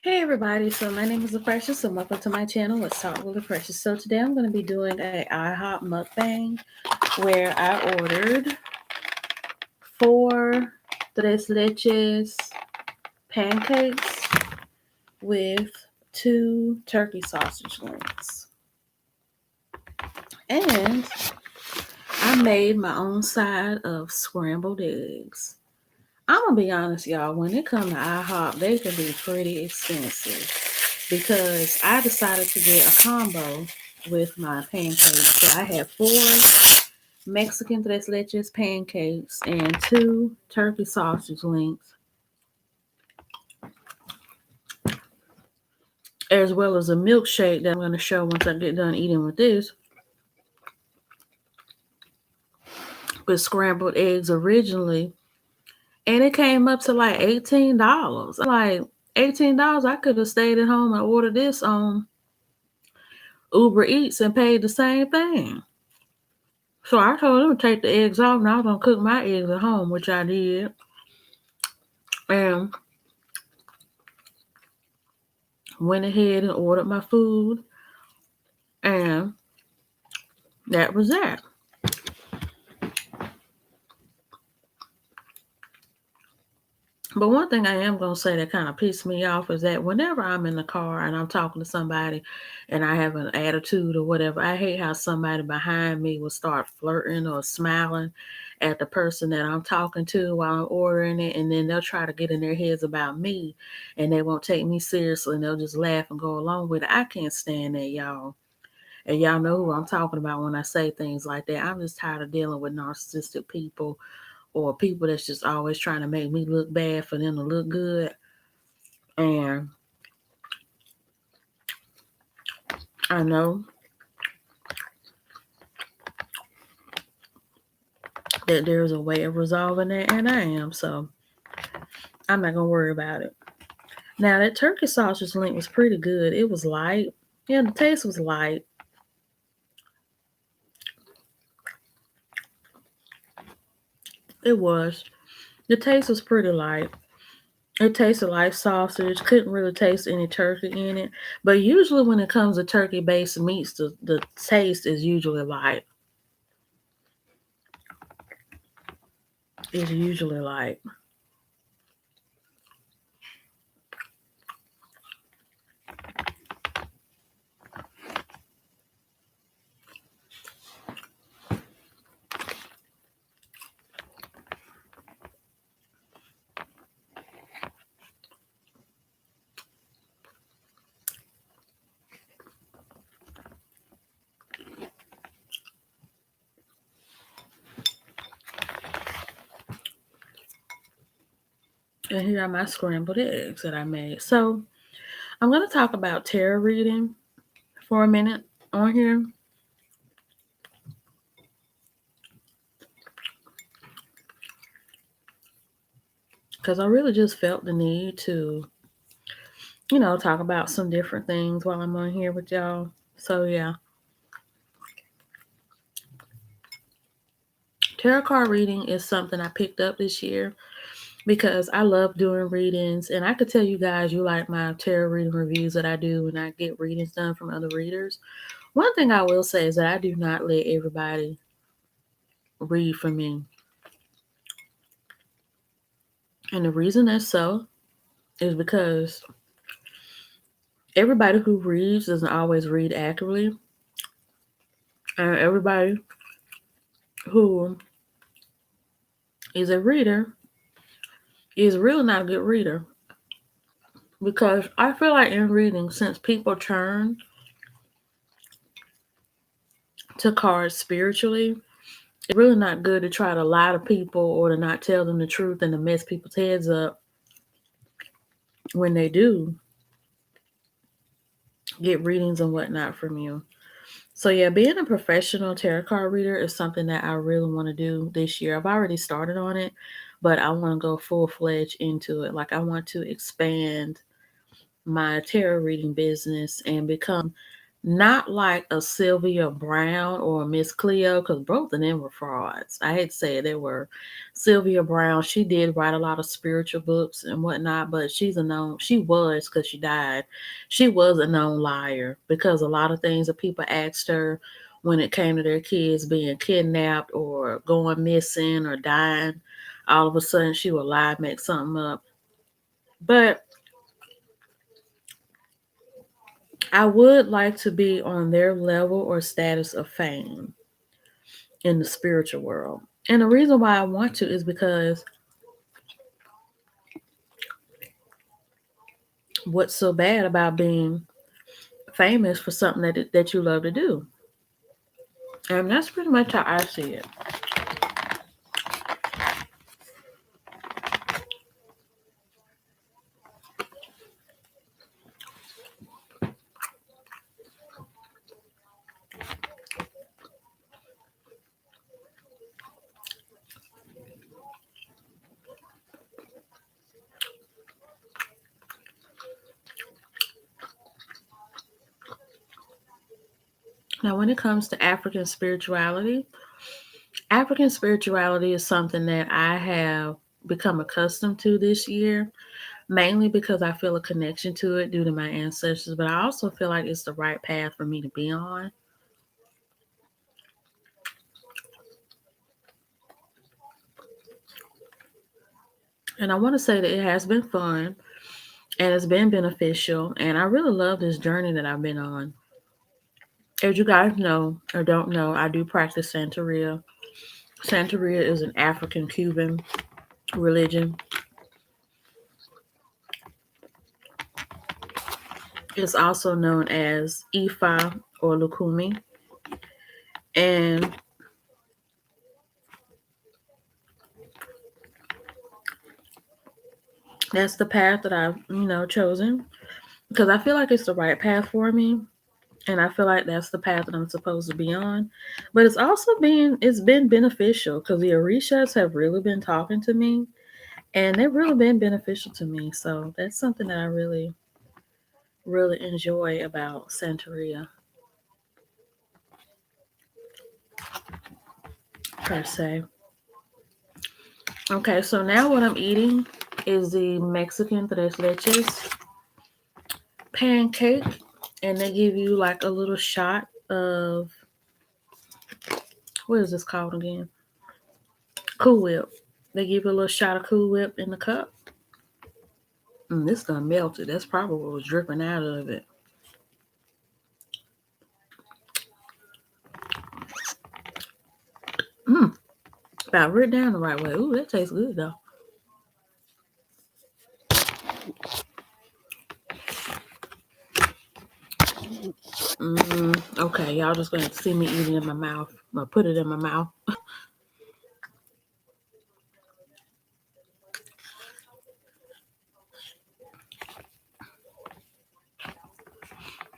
Hey everybody, so my name is Precious and welcome to my channel. Let's talk with Precious. So today I'm going to be doing a IHOP mukbang where I ordered 4 tres leches pancakes with 2 turkey sausage links. And I made my own side of scrambled eggs. I'm going to be honest, y'all, when it comes to IHOP, they can be pretty expensive because I decided to get a combo with my pancakes. So I had 4 Mexican tres leches pancakes and 2 turkey sausage links, as well as a milkshake that I'm going to show once I get done eating with this, with scrambled eggs originally. And it came up to like $18. Like $18, I could have stayed at home and ordered this on Uber Eats and paid the same thing. So I told them to take the eggs off and I was going to cook my eggs at home, which I did. And went ahead and ordered my food. And that was that. But one thing I am going to say that kind of pissed me off is that whenever I'm in the car and I'm talking to somebody and I have an attitude or whatever, I hate how somebody behind me will start flirting or smiling at the person that I'm talking to while I'm ordering it. And then they'll try to get in their heads about me and they won't take me seriously and they'll just laugh and go along with it. I can't stand that, y'all. And y'all know who I'm talking about when I say things like that. I'm just tired of dealing with narcissistic people or people that's just always trying to make me look bad for them to look good. And I know that there's a way of resolving that, and I am. So I'm not going to worry about it. Now, that turkey sausage link was pretty good. It was light. Yeah, the taste was light. It was. The taste was pretty light. It tasted like sausage. Couldn't really taste any turkey in it. But usually when it comes to turkey-based meats, the taste is usually light. It's usually light. And here are my scrambled eggs that I made. So I'm going to talk about tarot reading for a minute on here. Because I really just felt the need to, talk about some different things while I'm on here with y'all. So yeah. Tarot card reading is something I picked up this year because I love doing readings. And I could tell you guys you like my tarot reading reviews that I do when I get readings done from other readers. One thing I will say is that I do not let everybody read for me. And the reason that's so is because everybody who reads doesn't always read accurately. And everybody who is a reader is really not a good reader. Because I feel like in reading, since people turn to cards spiritually, it's really not good to try to lie to people or to not tell them the truth and to mess people's heads up when they do get readings and whatnot from you. So yeah, being a professional tarot card reader is something that I really want to do this year. I've already started on it, but I want to go full-fledged into it. Like I want to expand my tarot reading business and become Not like a Sylvia Brown or a Miss Cleo, because both of them were frauds. I hate to say it, they were. Sylvia Brown, she did write a lot of spiritual books and whatnot, but she was, because she died, she was a known liar, because a lot of things that people asked her when it came to their kids being kidnapped or going missing or dying, all of a sudden she would lie, make something up. But I would like to be on their level or status of fame in the spiritual world. And the reason why I want to is because what's so bad about being famous for something that you love to do? And that's pretty much how I see it. Now, when it comes to African spirituality is something that I have become accustomed to this year, mainly because I feel a connection to it due to my ancestors, but I also feel like it's the right path for me to be on. And I want to say that it has been fun and it's been beneficial. And I really love this journey that I've been on. As you guys know or don't know, I do practice Santeria. Santeria is an African Cuban religion. It's also known as Ifa or Lukumi. And that's the path that I've chosen because I feel like it's the right path for me. And I feel like that's the path that I'm supposed to be on. But it's been beneficial because the Orishas have really been talking to me and they've really been beneficial to me. So that's something that I really, really enjoy about Santeria per se. Okay, so now what I'm eating is the Mexican tres leches pancake, and they give you like a little shot of what is this called again? Cool Whip. They give you a little shot of Cool Whip in the cup. This done melted. That's probably what was dripping out of it. Mm, about written down the right way. Ooh, that tastes good though. Okay, y'all just gonna see me eating in my mouth. I'm gonna put it in my mouth.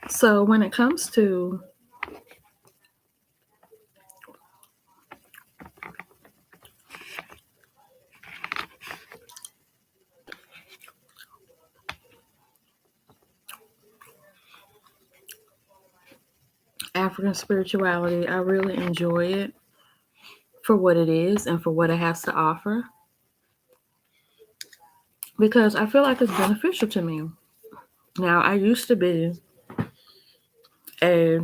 So when it comes to African spirituality, I really enjoy it for what it is and for what it has to offer because I feel like it's beneficial to me. Now, I used to be a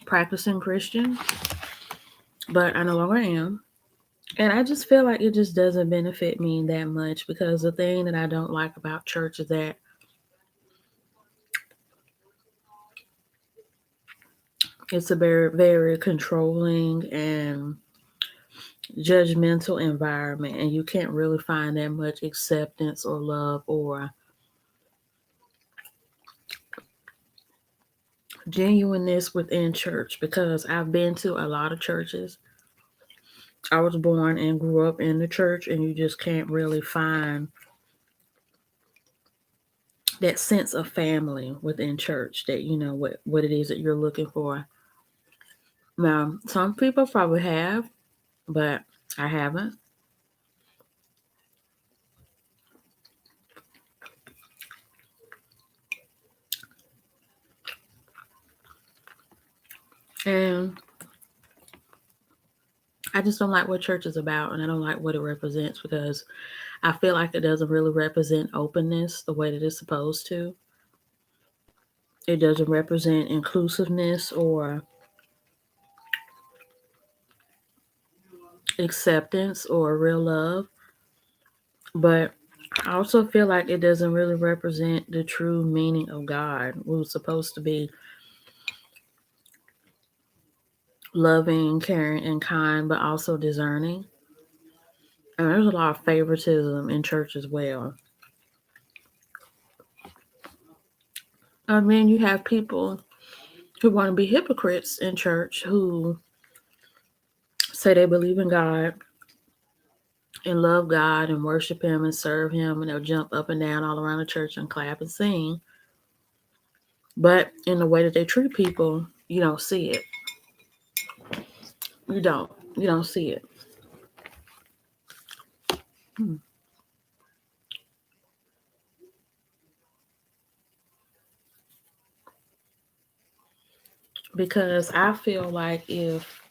practicing Christian, but I no longer am. And I just feel like it just doesn't benefit me that much because the thing that I don't like about church is that it's a very, very controlling and judgmental environment, and you can't really find that much acceptance or love or genuineness within church because I've been to a lot of churches. I was born and grew up in the church, and you just can't really find that sense of family within church that you know what it is that you're looking for. Now, some people probably have, but I haven't. And I just don't like what church is about, and I don't like what it represents because I feel like it doesn't really represent openness the way that it's supposed to. It doesn't represent inclusiveness or acceptance or real love. But I also feel like it doesn't really represent the true meaning of God, who's supposed to be loving, caring, and kind, but also discerning. And there's a lot of favoritism in church as well. I mean, you have people who want to be hypocrites in church who say they believe in God and love God and worship Him and serve Him, and they'll jump up and down all around the church and clap and sing. But in the way that they treat people, you don't see it. You don't. You don't see it. Hmm. Because I feel like if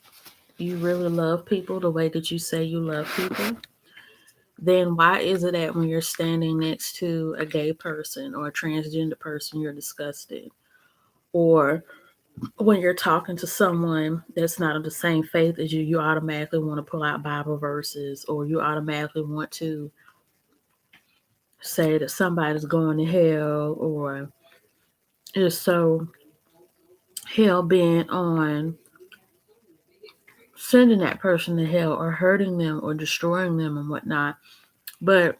you really love people the way that you say you love people, then why is it that when you're standing next to a gay person or a transgender person, you're disgusted? Or when you're talking to someone that's not of the same faith as you, you automatically want to pull out Bible verses, or you automatically want to say that somebody's going to hell, or is so hell bent on sending that person to hell or hurting them or destroying them and whatnot. But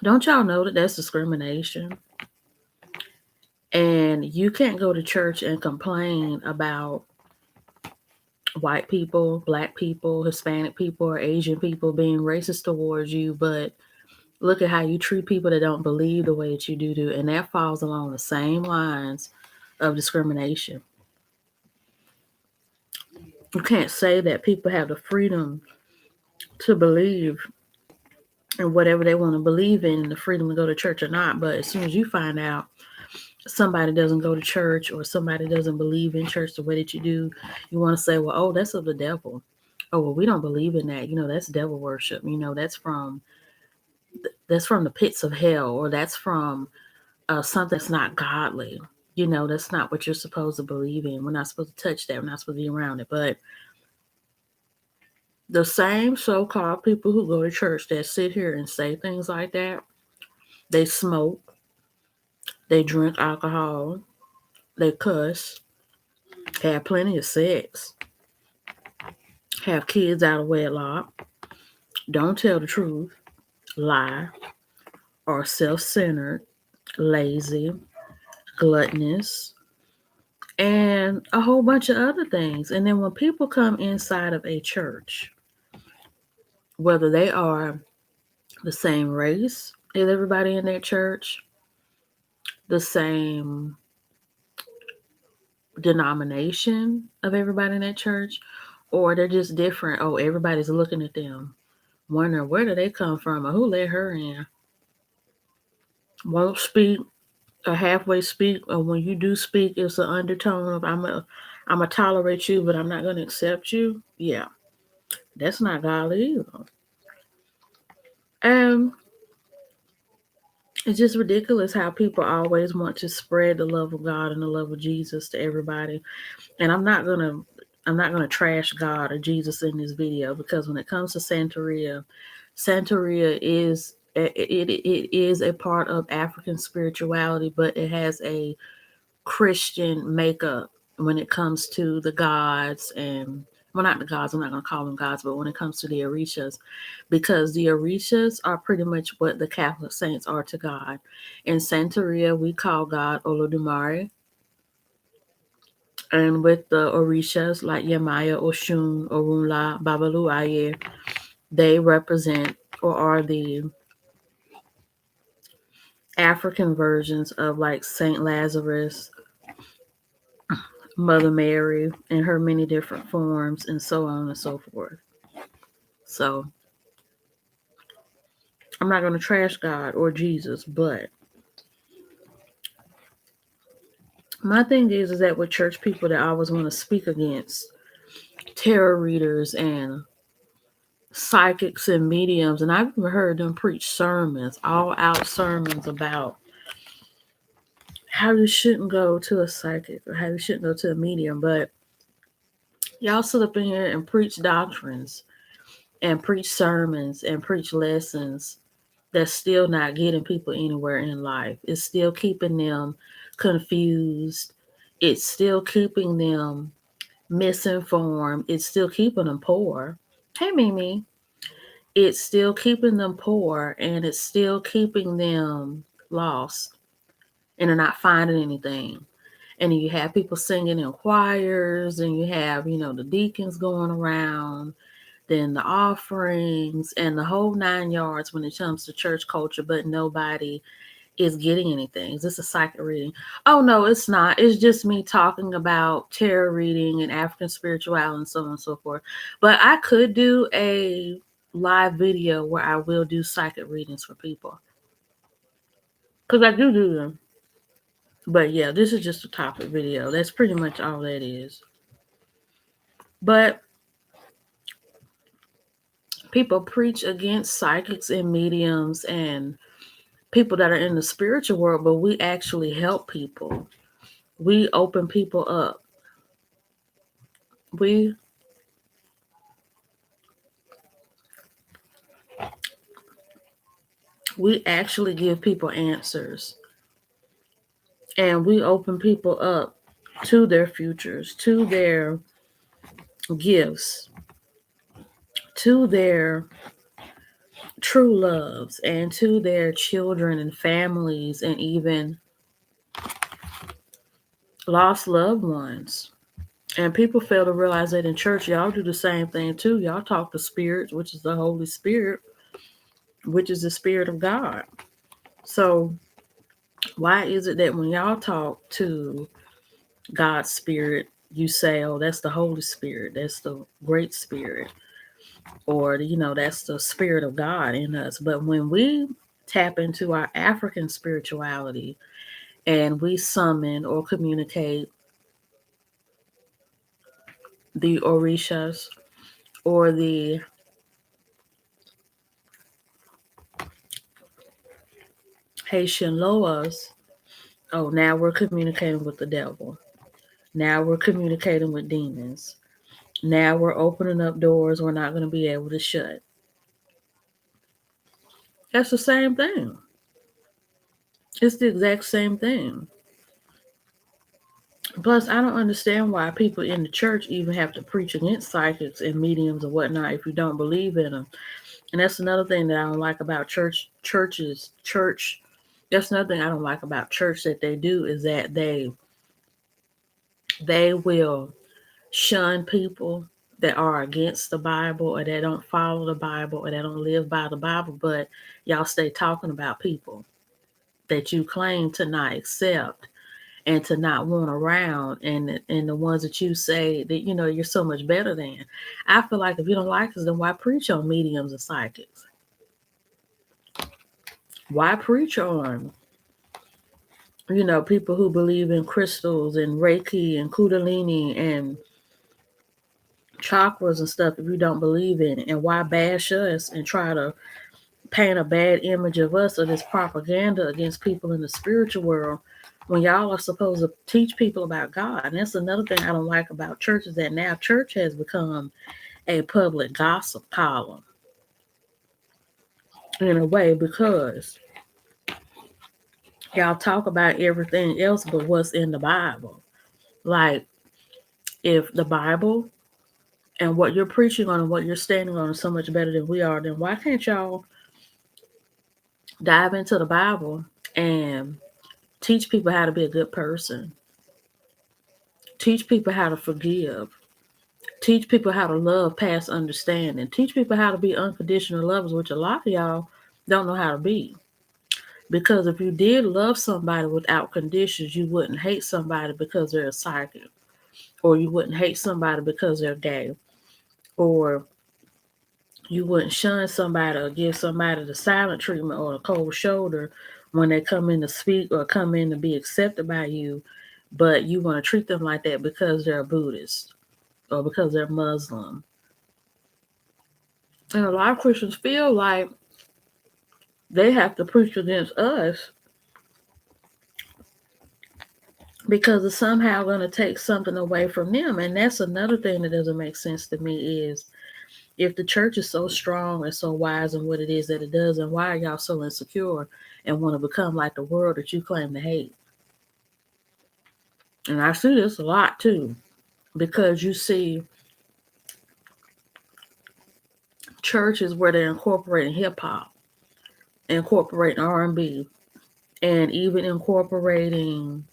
don't y'all know that that's discrimination? And you can't go to church and complain about white people, black people, Hispanic people, or Asian people being racist towards you, but look at how you treat people that don't believe the way that you do, and that falls along the same lines of discrimination. You can't say that people have the freedom to believe in whatever they want to believe in and the freedom to go to church or not, but as soon as you find out somebody doesn't go to church or somebody doesn't believe in church the way that you do, you want to say, well, oh, that's of the devil. Oh, well, we don't believe in that. That's devil worship. That's from the pits of hell, or that's from something that's not godly. That's not what you're supposed to believe in. We're not supposed to touch that. We're not supposed to be around it. But the same so-called people who go to church that sit here and say things like that, they smoke, they drink alcohol, they cuss, have plenty of sex, have kids out of wedlock, don't tell the truth, lie, are self-centered, lazy, gluttonous, and a whole bunch of other things. And then when people come inside of a church, whether they are the same race as everybody in that church, the same denomination of everybody in that church, or they're just different. Oh, everybody's looking at them, wondering where did they come from or who let her in. Won't speak or halfway speak, or when you do speak, it's an undertone of I'm a tolerate you, but I'm not gonna accept you. Yeah, that's not godly either. And it's just ridiculous how people always want to spread the love of God and the love of Jesus to everybody. And I'm not gonna trash God or Jesus in this video, because when it comes to Santeria, Santeria it is a part of African spirituality, but it has a Christian makeup when it comes to the gods and, well, not the gods, I'm not going to call them gods, but when it comes to the Orishas, because the Orishas are pretty much what the Catholic saints are to God. In Santeria, we call God Olodumare. And with the Orishas like Yemaya, Oshun, Orunla, Babalu Aye, they represent or are the African versions of like Saint Lazarus, Mother Mary in her many different forms, and so on and so forth. So I'm not going to trash God or Jesus, but My thing is that with church people that always want to speak against tarot readers and psychics and mediums, and I've even heard them preach sermons, all out sermons about how you shouldn't go to a psychic or how you shouldn't go to a medium. But y'all sit up in here and preach doctrines and preach sermons and preach lessons that's still not getting people anywhere in life. It's still keeping them confused. It's still keeping them misinformed. It's still keeping them poor. Hey, Mimi. It's still keeping them poor and it's still keeping them lost and they're not finding anything. And you have people singing in choirs and you have, the deacons going around, then the offerings and the whole 9 yards when it comes to church culture, but nobody is getting anything. Is this a psychic reading? Oh no, it's not. It's just me talking about tarot reading and African spirituality and so on and so forth. But I could do a live video where I will do psychic readings for people. Because I do them. But yeah, this is just a topic video. That's pretty much all that is. But people preach against psychics and mediums and people that are in the spiritual world, but we actually help people. We open people up. We we actually give people answers and we open people up to their futures, to their gifts, to their true loves, and to their children and families, and even lost loved ones. And people fail to realize that in church, y'all do the same thing too. Y'all talk to spirits, which is the Holy Spirit, which is the Spirit of God. So, why is it that when y'all talk to God's Spirit, you say, oh, that's the Holy Spirit, that's the great Spirit, or, that's the Spirit of God in us. But when we tap into our African spirituality and we summon or communicate the Orishas or the Haitian Loas, oh, now we're communicating with the devil. Now we're communicating with demons. Now we're opening up doors we're not going to be able to shut. That's the same thing. It's the exact same thing. Plus, I don't understand why people in the church even have to preach against psychics and mediums and whatnot if you don't believe in them. And that's another thing that I don't like about church. That's another thing I don't like about church that they do is that they will shun people that are against the Bible or that don't follow the Bible or that don't live by the Bible, but y'all stay talking about people that you claim to not accept and to not want around, and the ones that you say that you're so much better than. I feel like if you don't like us, then why preach on mediums and psychics? Why preach on people who believe in crystals and Reiki and Kundalini and chakras and stuff if you don't believe in it? And why bash us and try to paint a bad image of us or this propaganda against people in the spiritual world when y'all are supposed to teach people about God? And that's another thing I don't like about church is that now church has become a public gossip column in a way because y'all talk about everything else but what's in the Bible. Like if the Bible and what you're preaching on and what you're standing on is so much better than we are, then why can't y'all dive into the Bible and teach people how to be a good person? Teach people how to forgive. Teach people how to love past understanding. Teach people how to be unconditional lovers, which a lot of y'all don't know how to be. Because if you did love somebody without conditions, you wouldn't hate somebody because they're a psychic. Or you wouldn't hate somebody because they're gay. Or you wouldn't shun somebody or give somebody the silent treatment or the cold shoulder when they come in to speak or come in to be accepted by you but you want to treat them like that because they're a Buddhist or because they're Muslim. And a lot of Christians feel like they have to preach against us because it's somehow going to take something away from them. And that's another thing that doesn't make sense to me is if the church is so strong and so wise in what it is that it does, and why are y'all so insecure and want to become like the world that you claim to hate? And I see this a lot too, because you see churches where they're incorporating hip hop, incorporating R&B, and even incorporating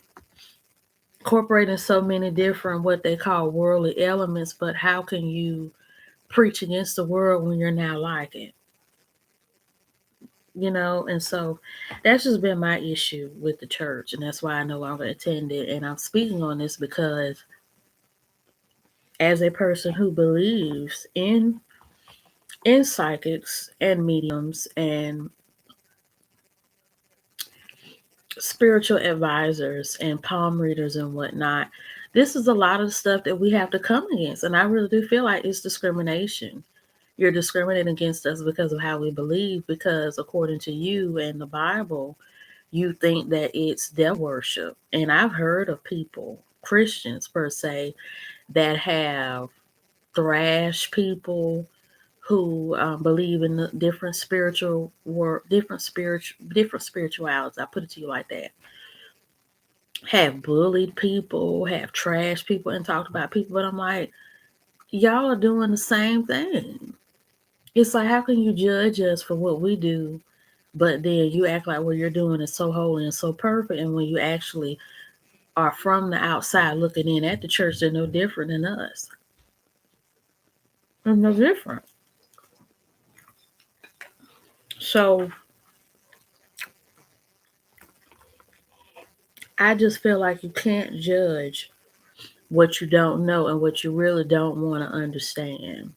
so many different what they call worldly elements. But how can you preach against the world when you're not like it? And so that's just been my issue with the church, and that's why I no longer attend it. And I'm speaking on this because as a person who believes in psychics and mediums and spiritual advisors and palm readers and whatnot, this is a lot of the stuff that we have to come against. And I really do feel like it's discrimination. You're discriminating against us because of how we believe, because according to you and the Bible, you think that it's devil worship. And I've heard of people, Christians per se, that have thrashed people who believe in the different spiritual work, different spiritualities. I put it to you like that. Have bullied people, have trashed people, and talked about people. But I'm like, y'all are doing the same thing. It's like, how can you judge us for what we do, but then you act like what you're doing is so holy and so perfect, and when you actually are from the outside looking in at the church, they're no different than us. They're no different. So I just feel like you can't judge what you don't know and what you really don't want to understand.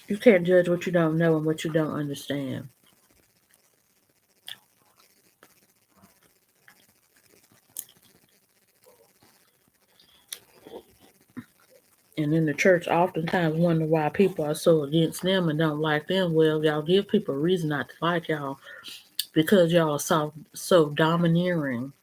You can't judge what you don't know and what you don't understand. And then the church oftentimes wonder why people are so against them and don't like them. Well, y'all give people a reason not to like y'all because y'all are so domineering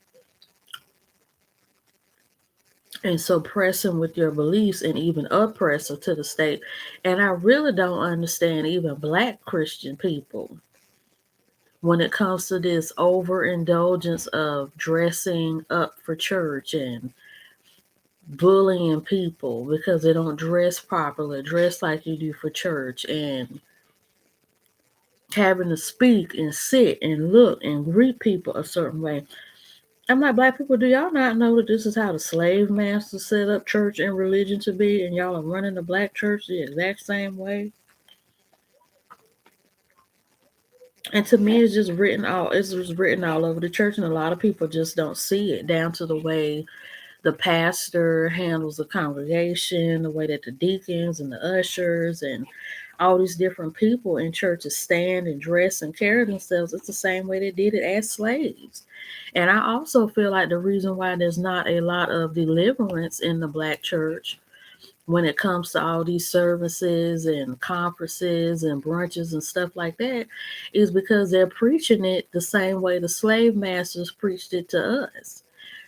and so pressing with your beliefs and even oppressive to the state. And I really don't understand even black Christian people when it comes to this overindulgence of dressing up for church and bullying people because they don't dress properly, dress like you do for church, and having to speak and sit and look and greet people a certain way. I'm like, black people, do y'all not know that this is how the slave master set up church and religion to be, and y'all are running the black church the exact same way? And to me, it's just written all over the church, and a lot of people just don't see it, down to the way the pastor handles the congregation, the way that the deacons and the ushers and all these different people in churches stand and dress and carry themselves. It's the same way they did it as slaves. And I also feel like the reason why there's not a lot of deliverance in the black church when it comes to all these services and conferences and brunches and stuff like that is because they're preaching it the same way the slave masters preached it to us.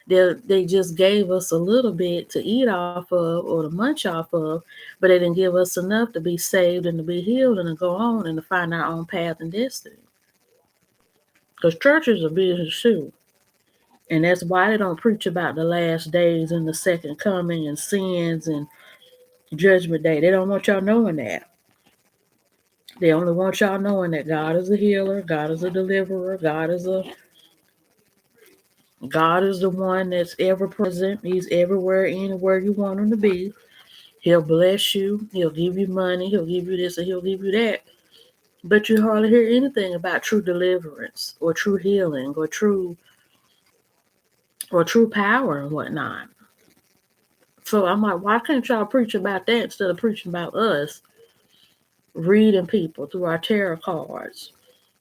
They just gave us a little bit to eat off of or to munch off of, but they didn't give us enough to be saved and to be healed and to go on and to find our own path and destiny. Because churches are business too. And that's why they don't preach about the last days and the second coming and sins and judgment day. They don't want y'all knowing that. They only want y'all knowing that God is a healer, God is a deliverer, God is the one that's ever present. He's everywhere, anywhere you want him to be. He'll bless you. He'll give you money. He'll give you this and he'll give you that. But you hardly hear anything about true deliverance or true healing or true power and whatnot. So I'm like, why can't y'all preach about that instead of preaching about us reading people through our tarot cards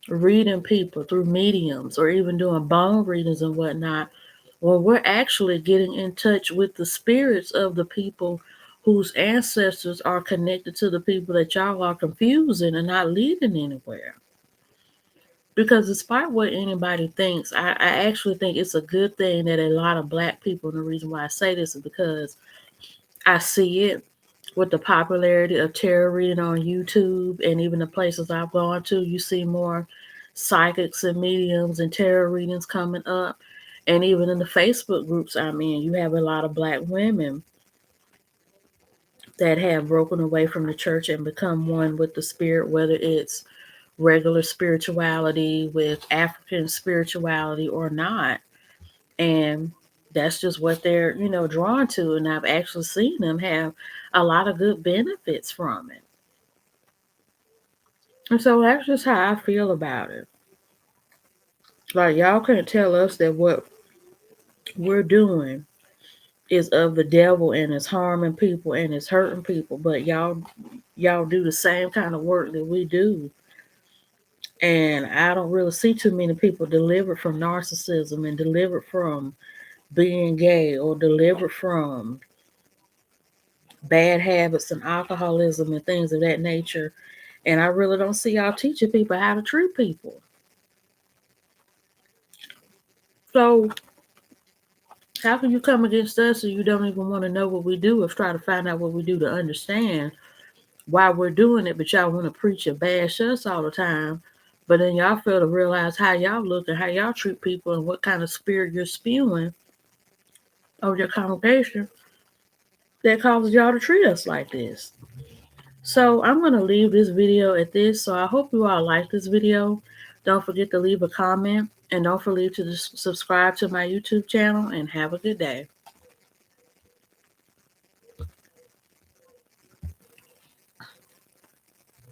reading people through mediums or even doing bone readings and whatnot, when we're actually getting in touch with the spirits of the people whose ancestors are connected to the people that y'all are confusing and not leading anywhere. Because despite what anybody thinks, I actually think it's a good thing that a lot of black people, and the reason why I say this is because I see it with the popularity of tarot reading on YouTube and even the places I've gone to, you see more psychics and mediums and tarot readings coming up. And even in the Facebook groups I'm in, you have a lot of black women that have broken away from the church and become one with the spirit, whether it's regular spirituality with African spirituality or not. And that's just what they're, drawn to. And I've actually seen them have a lot of good benefits from it. And so that's just how I feel about it. Like, y'all can't tell us that what we're doing is of the devil and it's harming people and it's hurting people, but y'all do the same kind of work that we do. And I don't really see too many people delivered from narcissism and delivered from being gay or delivered from bad habits and alcoholism and things of that nature. And I really don't see y'all teaching people how to treat people. So how can you come against us and you don't even want to know what we do or try to find out what we do to understand why we're doing it, but y'all want to preach and bash us all the time. But then y'all fail to realize how y'all look and how y'all treat people and what kind of spirit you're spewing over your congregation that causes y'all to treat us like this. So I'm going to leave this video at this. So I hope you all like this video. Don't forget to leave a comment and don't forget to subscribe to my YouTube channel and have a good day.